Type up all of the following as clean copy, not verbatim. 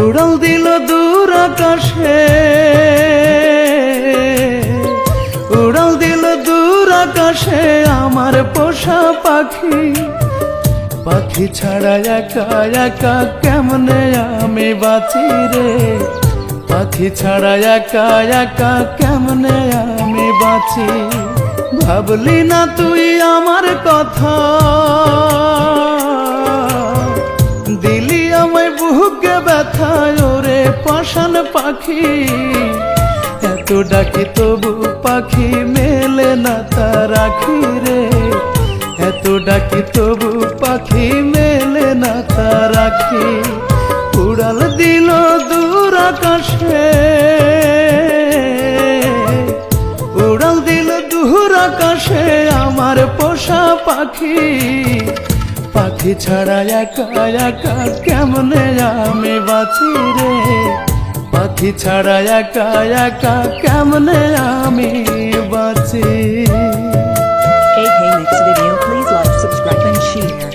উড়াল দিল দূর আকাশে, উড়াল দিল দূর আকাশে আমার পোষা পাখি। পাখি ছাড়া একা একা কেমনে আমি বাঁচি রে, পাখি ছাড়া একা একা কেমনে আমি বাঁচি। ভাবলি না তুই আমার কথা, দিলি আমায় বুকে ব্যথায় ওরে পাষাণ পাখি। এত ডাকি তবু পাখি মেলে না তার আখি রে, এত ডাকি তবু পাখি মেলে না তার আখি। উড়াল দিল দূর আকাশে, উড়াল দিল দূর আকাশে আমার পোষা পাখি। পাখি ছাড়া একা একা কেমনে আমি বাঁচি রে, পাখি ছাড়া একা একা কেমনে আমি বাঁচি। AK Mix video, please like, subscribe and share.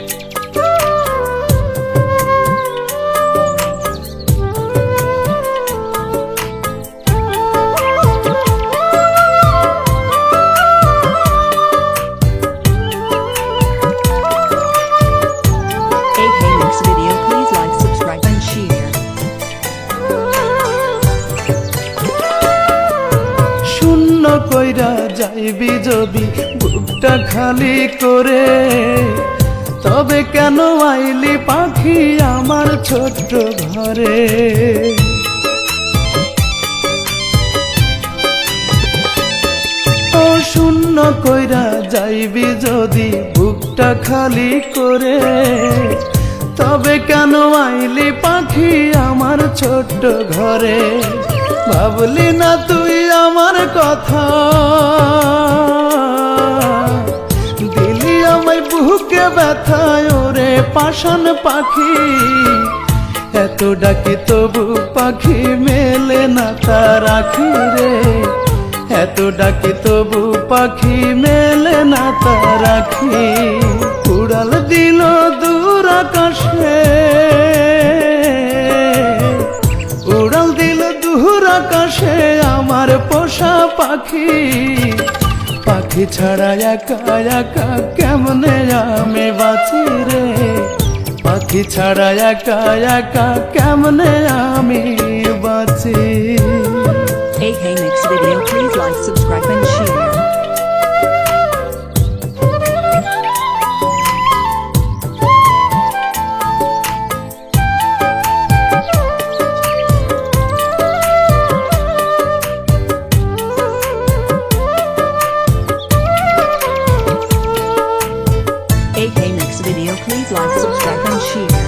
AK Mix video, please like, subscribe and share. শূন্য কইরা যাইবি যদি বুকটা খালি করে, তবে কেন আইলি পাখি আমার ছোট্ট ঘরে। ও শূন্য কইরা যাইবি যদি বুকটা খালি করে, তবে কেন আইলি পাখি আমার ছোট্ট ঘরে। ভাবলি না তুই আমার কথা, দিলি আমায় বুকে ব্যথায় ওরে পাষাণ পাখি। এত ডাকি তবু পাখি মেলে না তার আখি রে, এত ডাকি তবু পাখি মেলে না তার আখি। উড়াল দিল দূর আকাশে, উড়াল দিল দূর আকাশে আমার পোষা পাখি। পাখি ছাড়া একা একা কেমনে আমি বাঁচি রে, পাখি ছাড়া একা একা কেমনে আমি বাঁচি। AK Mix video, please like, subscribe and share. AK Mix video, please like, subscribe and share.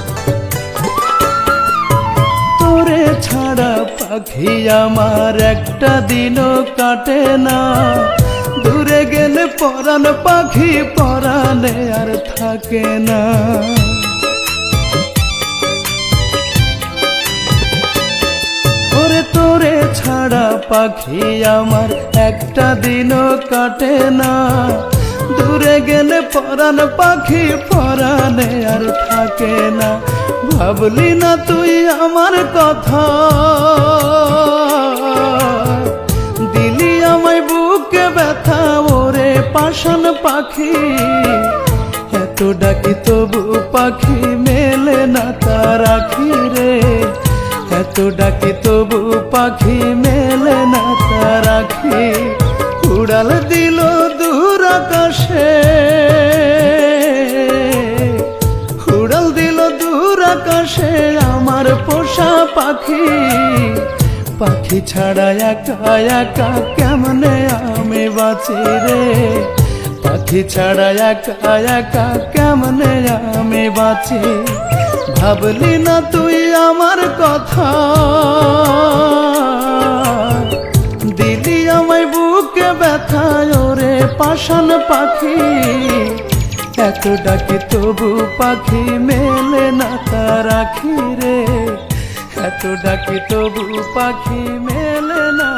তোরে ছাড়া পাখি আমার একটা দিনও কাটে না, দূরে গেলে পরাণ পাখি পরাণে আর থাকে না। ওরে তোরে ছাড়া পাখি আমার একটা দিনও কাটে না, দূরে গেলে পরাণ পাখি পরাণে আর থাকে না। ভাবলি না তুই আমার কথা, দিলি আমায় বুকে ব্যথা ওরে পাষাণ পাখি। এত ডাকি তবু পাখি মেলে না তার আখি রে, এত ডাকি তবু পাখি মেলে না তার আখি। উড়াল দিল দূর আকাশে, উড়াল দিল দূর আকাশে আমার পোষা পাখি। পাখি ছাড়া একা একা কেমনে আমি বাঁচি রে, পাখি ছাড়া একা একা কেমনে আমি বাঁচি। ভাবলি না তুই আমার কথা, দিলি আমায় বুকে ব্যথায় ওরে পাষাণ পাখি। এত ডাকি তবু পাখি মেলে না তার আখি রে, এত ডাকি তবু পাখি মেলে না।